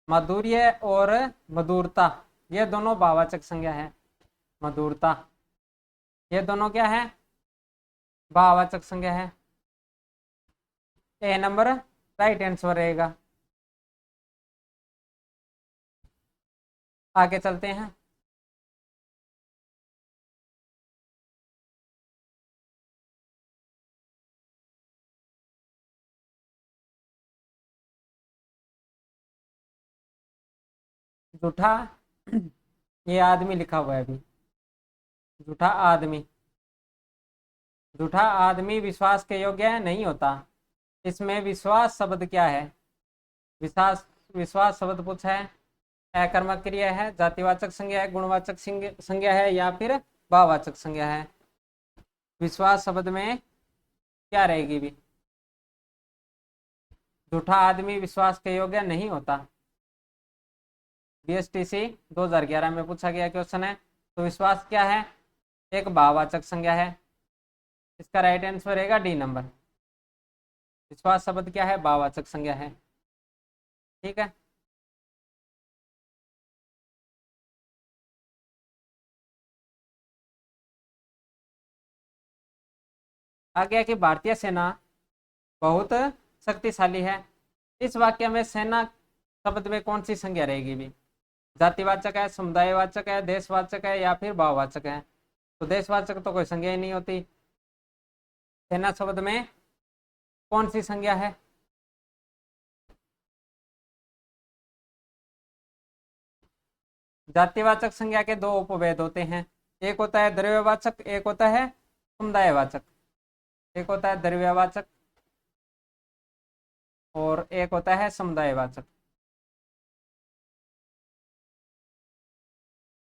माधुर्य और मधुरता ये दोनों भाववाचक संज्ञा है। मधुरता ये दोनों क्या है, भाववाचक संज्ञा है। ए नंबर राइट आंसर रहेगा। आगे चलते हैं। जूठा ये आदमी लिखा हुआ है अभी, जूठा आदमी। जूठा आदमी विश्वास के योग्य नहीं होता। इसमें विश्वास शब्द क्या है, विश्वास विश्वास शब्द पूछा है, अकर्मक क्रिया है, जातिवाचक संज्ञा है, गुणवाचक संज्ञा है या फिर भाववाचक संज्ञा है। विश्वास शब्द में क्या रहेगी भी, झूठा आदमी विश्वास के योग्य नहीं होता। बीएसटीसी 2011 में पूछा गया क्वेश्चन है। तो विश्वास क्या है, एक भाववाचक संज्ञा है। इसका राइट आंसर रहेगा डी नंबर। विश्वास शब्द क्या है, भाववाचक संज्ञा है। ठीक है, आगे कि भारतीय सेना बहुत शक्तिशाली है। इस वाक्य में सेना शब्द में कौन सी संज्ञा रहेगी भी, जातिवाचक है, समुदायवाचक है, देशवाचक है या फिर भाववाचक है। तो देशवाचक तो कोई संज्ञा ही नहीं होती। सेना शब्द में कौन सी संज्ञा है, जातिवाचक संज्ञा के दो उपभेद होते हैं। एक होता है द्रव्यवाचक, एक होता है समुदायवाचक। एक होता है द्रव्यवाचक और एक होता है समुदायवाचक।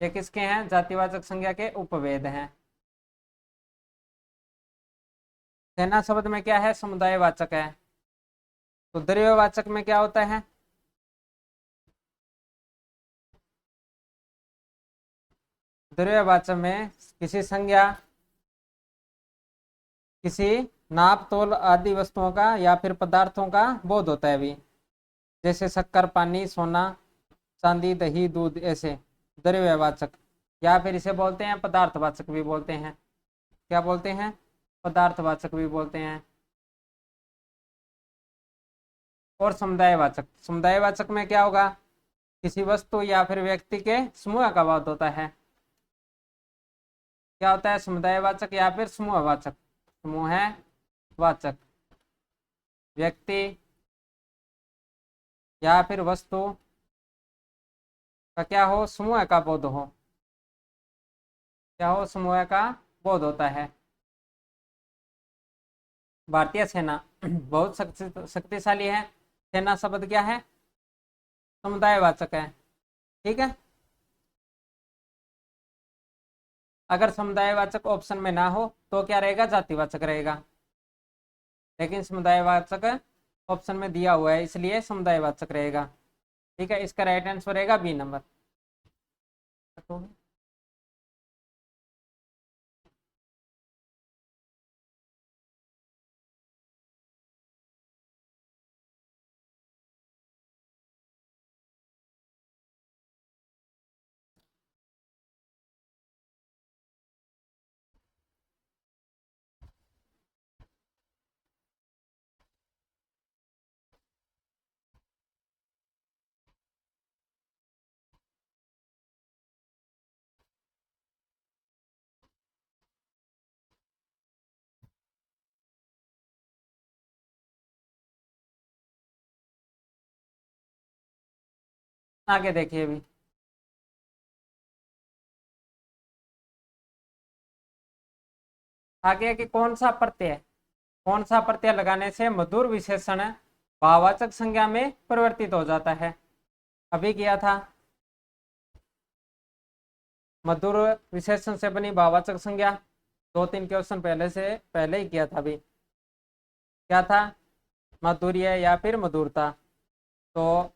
ये किसके हैं, जातिवाचक संज्ञा के उपभेद हैं। सेना शब्द में क्या है, समुदायवाचक है। तो द्रव्यवाचक में क्या होता है, द्रव्यवाचक में किसी संज्ञा किसी नाप तोल आदि वस्तुओं का या फिर पदार्थों का बोध होता है भी, जैसे शक्कर, पानी, सोना, चांदी, दही, दूध, ऐसे द्रव्यवाचक। या फिर इसे बोलते हैं पदार्थवाचक भी बोलते हैं। क्या बोलते हैं? पदार्थवाचक भी बोलते हैं। और समुदायवाचक, समुदायवाचक में क्या होगा? किसी वस्तु या फिर व्यक्ति के समूह का बोध होता है। क्या होता है? समुदायवाचक या फिर समूहवाचक। समूहवाचक व्यक्ति या फिर वस्तु का क्या हो? समूह का बोध हो। क्या हो? समूह का बोध होता है। भारतीय सेना बहुत शक्तिशाली है। सेना शब्द क्या है? समुदायवाचक है। ठीक है। अगर समुदायवाचक ऑप्शन में ना हो तो क्या रहेगा? जातिवाचक रहेगा। लेकिन समुदायवाचक ऑप्शन में दिया हुआ है, इसलिए समुदायवाचक रहेगा। ठीक है, इसका राइट आंसर रहेगा बी नंबर। आगे देखिए अभी। आगे कि कौन सा प्रत्यय लगाने से मधुर विशेषण भाववाचक संज्ञा में परिवर्तित हो जाता है? अभी किया था। मधुर विशेषण से बनी भाववाचक संज्ञा, 2-3 क्वेश्चन पहले ही किया था अभी। क्या था? माधुर्य या फिर मधुरता। तो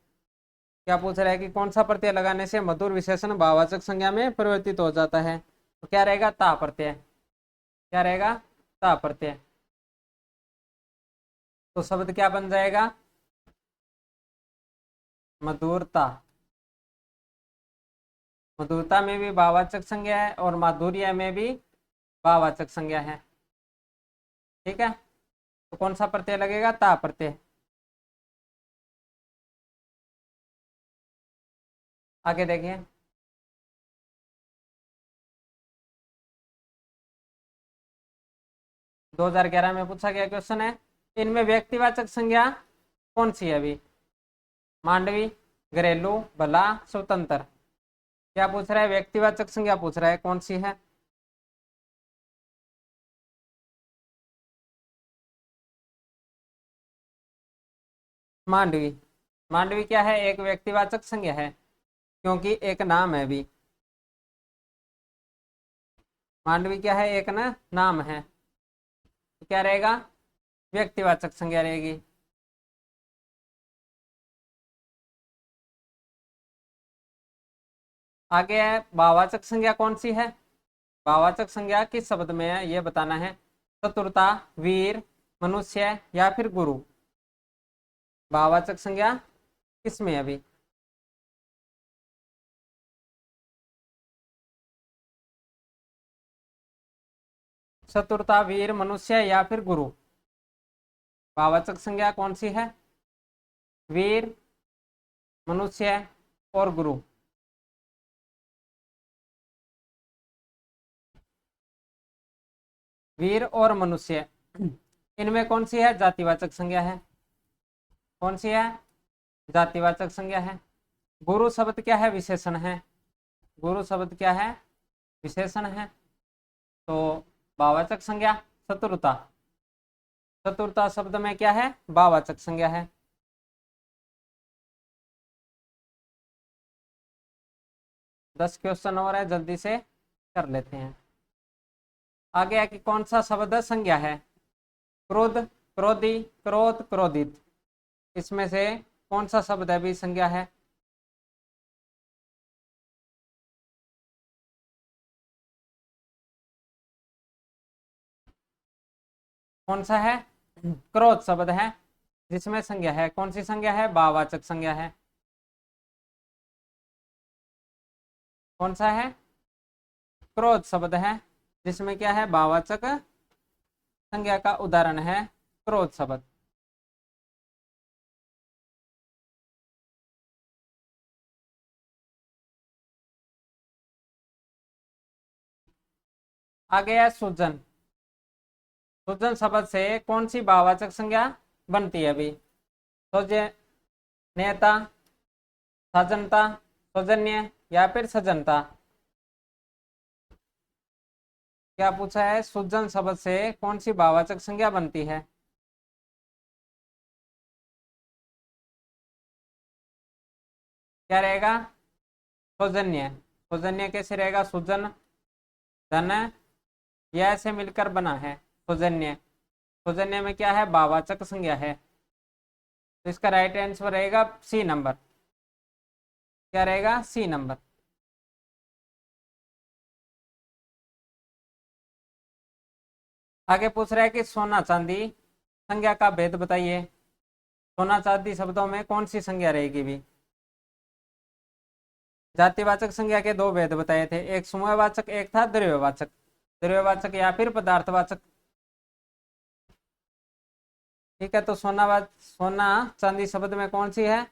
क्या पूछ रहा है कि कौन सा प्रत्यय लगाने से मधुर विशेषण भाववाचक संज्ञा में परिवर्तित हो जाता है? तो क्या रहेगा? ता प्रत्यय। क्या रहेगा? ता प्रत्यय। तो शब्द क्या बन जाएगा? मधुरता। मधुरता में भी भाववाचक संज्ञा है और माधुर्य में भी भाववाचक संज्ञा है। ठीक है, तो कौन सा प्रत्यय लगेगा? ता प्रत्यय। आगे देखिए। 2011 में पूछा गया क्वेश्चन है, इनमें व्यक्तिवाचक संज्ञा कौन सी है अभी? मांडवी, घरेलू, भला, स्वतंत्र। क्या पूछ रहा है? व्यक्तिवाचक संज्ञा पूछ रहा है, कौन सी है? मांडवी। मांडवी क्या है? एक व्यक्तिवाचक संज्ञा है, क्योंकि एक नाम है भी। मांडवी क्या है? एक ना नाम है, तो क्या रहेगा? व्यक्तिवाचक संज्ञा रहेगी। आगे है भाववाचक संज्ञा कौन सी है? भाववाचक संज्ञा किस शब्द में है ये बताना है। चतुरता, वीर, मनुष्य या फिर गुरु। भाववाचक संज्ञा किसमें है अभी? चतुरता, वीर, मनुष्य या फिर गुरु। भाववाचक संज्ञा कौन सी है? वीर, मनुष्य और गुरु। वीर और मनुष्य, इनमें कौन सी है? जातिवाचक संज्ञा है। कौन सी है? जातिवाचक संज्ञा है। गुरु शब्द क्या है? विशेषण है। गुरु शब्द क्या है? विशेषण है। तो भाववाचक संज्ञा चतुरता। चतुरता शब्द में क्या है? भाववाचक संज्ञा है। दस क्वेश्चन और है, जल्दी से कर लेते हैं। आगे है कि कौन सा शब्द संज्ञा है? क्रोध, क्रोधी, क्रोध, क्रोधित। इसमें से कौन सा शब्द है भी संज्ञा है? कौन सा है? क्रोध शब्द है जिसमें संज्ञा है, कौन सी संज्ञा है? भाववाचक संज्ञा है। कौन सा है? क्रोध शब्द है जिसमें क्या है? भाववाचक संज्ञा का उदाहरण है क्रोध शब्द। आ गया सुजन। सुजन शब्द से कौन सी भाववाचक संज्ञा बनती है अभी? सौजन्यता, सजनता, सौजन्य या फिर सजनता? क्या पूछा है? सुजन शब्द से कौन सी भाववाचक संज्ञा बनती है? क्या रहेगा? सौजन्य। सौजन्य कैसे रहेगा? सुजन धन यह से मिलकर बना है सौजन्य। सौजन्य में क्या है? भाववाचक संज्ञा है। तो इसका राइट आंसर रहेगा सी नंबर। क्या रहेगा? C number. आगे पूछ रहा है कि सोना चांदी संज्ञा का भेद बताइए। सोना चांदी शब्दों में कौन सी संज्ञा रहेगी भी? जातिवाचक संज्ञा के दो भेद बताए थे, एक समूहवाचक, एक था द्रव्यवाचक। द्रव्यवाचक या फिर पदार्थवाचक। ठीक है, तो सोना चांदी शब्द में कौन सी है?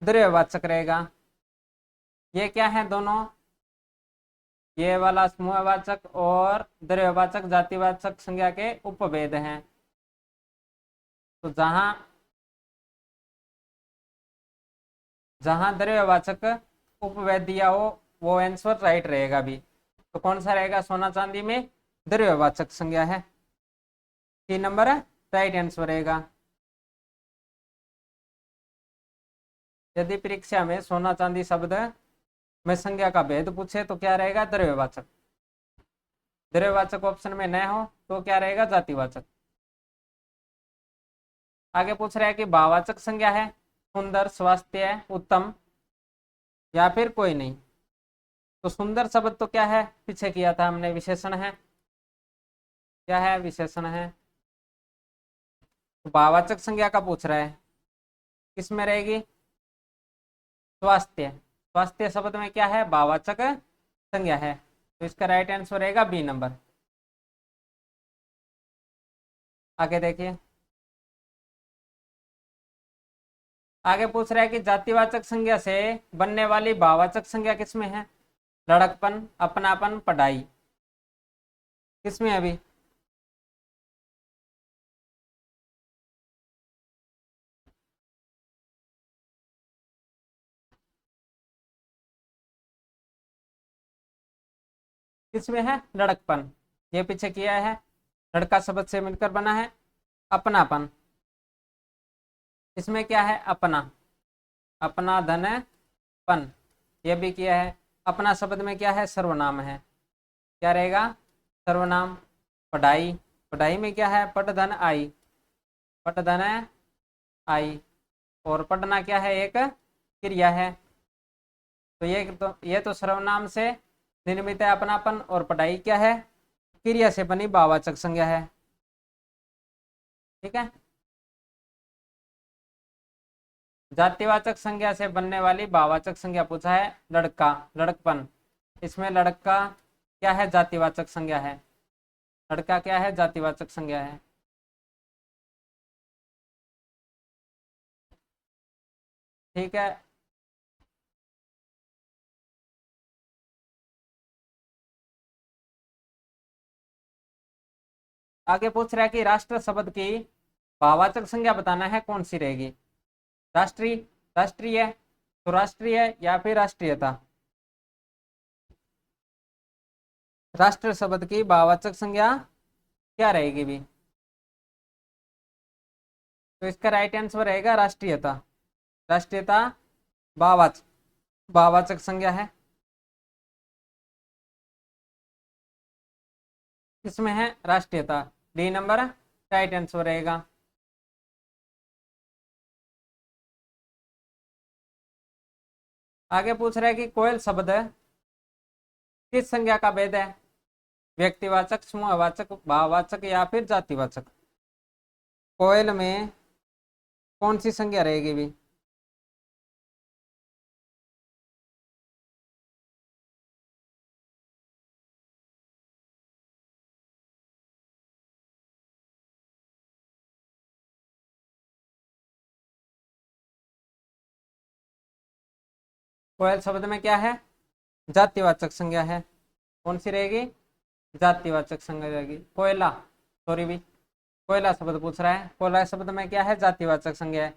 द्रव्यवाचक रहेगा। ये क्या है दोनों? ये वाला समूहवाचक और द्रव्यवाचक जातिवाचक संज्ञा के उपभेद हैं। तो जहां जहां द्रव्यवाचक उपभेद दिया हो वो आंसर राइट रहेगा भी। तो कौन सा रहेगा? सोना चांदी में द्रव्यवाचक संज्ञा है। 3 नंबर राइट आंसर रहेगा। यदि परीक्षा में सोना चांदी शब्द में संज्ञा का भेद पूछे तो क्या रहेगा? द्रव्यवाचक। द्रव्यवाचक ऑप्शन में न हो तो क्या रहेगा? जातिवाचक। आगे पूछ रहा है कि भाववाचक संज्ञा है सुंदर, स्वास्थ्य, उत्तम या फिर कोई नहीं। तो सुंदर शब्द तो क्या है? पीछे किया था हमने, विशेषण है। क्या है? विशेषण है। तो भाववाचक संज्ञा का पूछ रहा है, किसमें रहेगी? स्वास्थ्य। स्वास्थ्य शब्द में क्या है? भाववाचक संज्ञा है। तो इसका राइट आंसर रहेगा बी नंबर। आगे देखिए। आगे पूछ रहा है कि जातिवाचक संज्ञा से बनने वाली भाववाचक संज्ञा किसमें है? लड़कपन, अपनापन, पढ़ाई। किसमें है अभी? किसमें है? लड़कपन। ये पीछे किया है, लड़का शब्द से मिलकर बना है अपनापन। इसमें क्या है? अपना। अपना धन पन, ये भी किया है। अपना शब्द में क्या है? सर्वनाम है। क्या रहेगा? सर्वनाम। पढ़ाई। पढ़ाई में क्या है? पट धन आई। पट धन आई। और पढ़ना क्या है? एक क्रिया है। तो ये तो सर्वनाम से निर्मित है अपनापन, और पढ़ाई क्या है? क्रिया से बनी भाववाचक संज्ञा है। ठीक है। जातिवाचक संज्ञा से बनने वाली भाववाचक संज्ञा पूछा है। लड़का, लड़कपन। इसमें लड़का क्या है? जातिवाचक संज्ञा है। लड़का क्या है? जातिवाचक संज्ञा है। ठीक है। आगे पूछ रहा है कि राष्ट्र शब्द की भाववाचक संज्ञा बताना है, कौन सी रहेगी? राष्ट्रीय, राष्ट्रीय, तो राष्ट्रीय या फिर राष्ट्रीयता? राष्ट्र शब्द की भाववाचक संज्ञा क्या रहेगी भी? तो इसका राइट आंसर रहेगा राष्ट्रीयता। राष्ट्रीयता भाववाचक भाववाचक संज्ञा है। किसमें है? राष्ट्रीयता। डी नंबर राइट आंसर रहेगा। आगे पूछ रहा है कि कोयल शब्द किस संज्ञा का भेद है? व्यक्तिवाचक, समूहवाचक, भाववाचक या फिर जातिवाचक। कोयल में कौन सी संज्ञा रहेगी भी? कोयल शब्द में क्या है? जातिवाचक संज्ञा है। कौन सी रहेगी? जातिवाचक संज्ञा रहेगी। कोयला, सॉरी भी, कोयला शब्द पूछ रहा है। कोयला शब्द में क्या है? जातिवाचक संज्ञा है।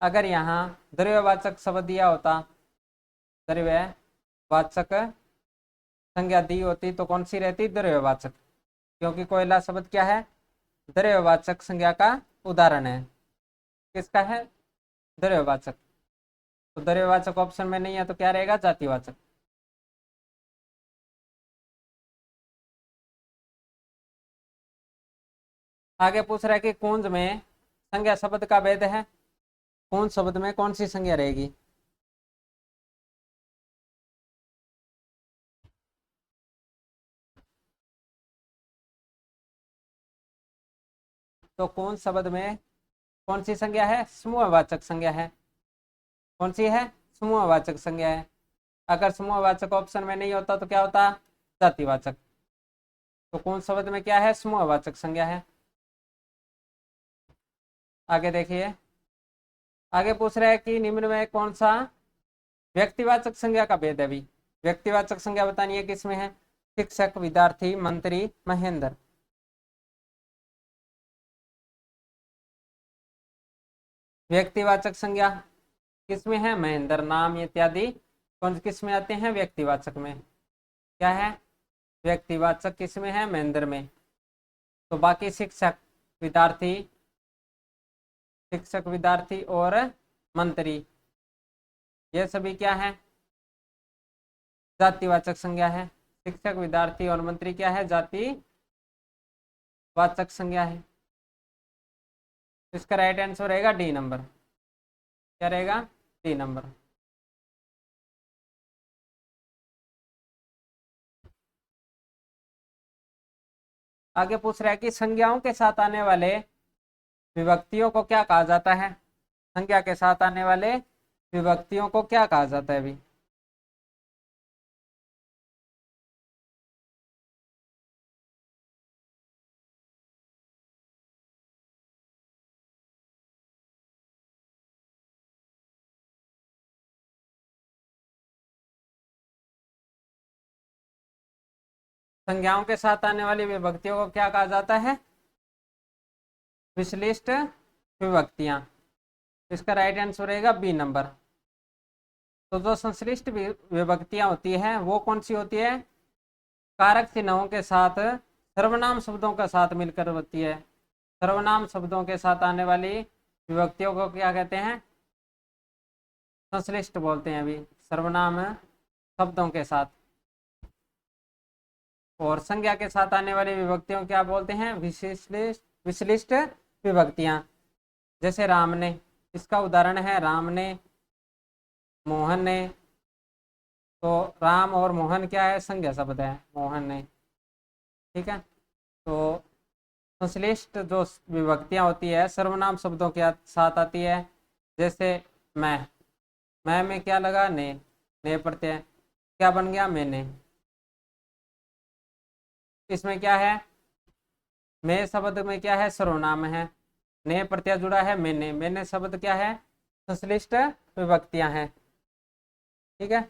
अगर यहाँ द्रव्यवाचक शब्द दिया होता, द्रव्यवाचक संज्ञा दी होती तो कौन सी रहती? द्रव्यवाचक, क्योंकि कोयला शब्द क्या है? द्रव्यवाचक संज्ञा का उदाहरण है। किसका है? द्रव्यवाचक। तो द्रव्यवाचक ऑप्शन में नहीं है तो क्या रहेगा? जातिवाचक। आगे पूछ रहा है कि कुंज में संज्ञा शब्द का भेद है। कुंज शब्द में कौन सी संज्ञा रहेगी? तो कुंज शब्द में कौन सी संज्ञा है? समूहवाचक संज्ञा है। कौन सी है? समूहवाचक संज्ञा है। अगर समूहवाचक ऑप्शन में नहीं होता तो क्या होता? जातिवाचक। तो कुंज शब्द में क्या है? समूहवाचक संज्ञा है। आगे देखिए, आगे पूछ रहा है कि निम्न में कौन सा व्यक्तिवाचक संज्ञा का भेद है भी? व्यक्तिवाचक संज्ञा बतानी है, किसमें है? शिक्षक, विद्यार्थी, मंत्री, महेंद्र। व्यक्तिवाचक संज्ञा किसमें है? महेंद्र, नाम इत्यादि कौन किस में आते हैं? व्यक्तिवाचक में। क्या है? व्यक्तिवाचक किसमें है? महेंद्र में। तो बाकी शिक्षक, विद्यार्थी, शिक्षक, विद्यार्थी और मंत्री, ये सभी क्या है? जातिवाचक संज्ञा है। शिक्षक, विद्यार्थी और मंत्री क्या है? जातिवाचक संज्ञा है। इसका राइट आंसर रहेगा डी नंबर। क्या रहेगा? D number. आगे पूछ रहा है कि संज्ञाओं के साथ आने वाले विभक्तियों को क्या कहा जाता है? संज्ञा के साथ आने वाले विभक्तियों को क्या कहा जाता है अभी? संज्ञाओं के साथ आने वाली विभक्तियों को क्या कहा जाता है? विश्लिष्ट विभक्तियां। इसका राइट आंसर रहेगा बी नंबर। तो जो संश्लिष्ट विभक्तियां होती हैं वो कौन सी होती है? कारक चिन्हों के साथ सर्वनाम शब्दों के साथ मिलकर होती है। सर्वनाम शब्दों के साथ आने वाली विभक्तियों को क्या कहते हैं? संश्लिष्ट बोलते हैं अभी, सर्वनाम शब्दों के साथ। और संज्ञा के साथ आने वाली विभक्तियों क्या बोलते हैं? विश्लिष्ट विभक्तियां। जैसे राम ने, इसका उदाहरण है राम ने, मोहन ने। तो राम और मोहन क्या है? संज्ञा शब्द है, मोहन ने। ठीक है। तो संश्लिष्ट जो विभक्तियां होती है सर्वनाम शब्दों के साथ आती है। जैसे मैं में क्या लगा? ने प्रत्यय, क्या बन गया? मैंने। इसमें क्या है? मैं शब्द में क्या है? सर्वनाम है। ने प्रत्यय जुड़ा है मैंने शब्द क्या है? संश्लिष्ट विभक्तियां हैं। ठीक है।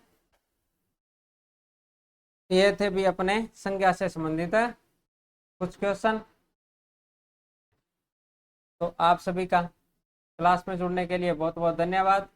ये थे भी अपने संज्ञा से संबंधित कुछ क्वेश्चन। तो आप सभी का क्लास में जुड़ने के लिए बहुत बहुत धन्यवाद।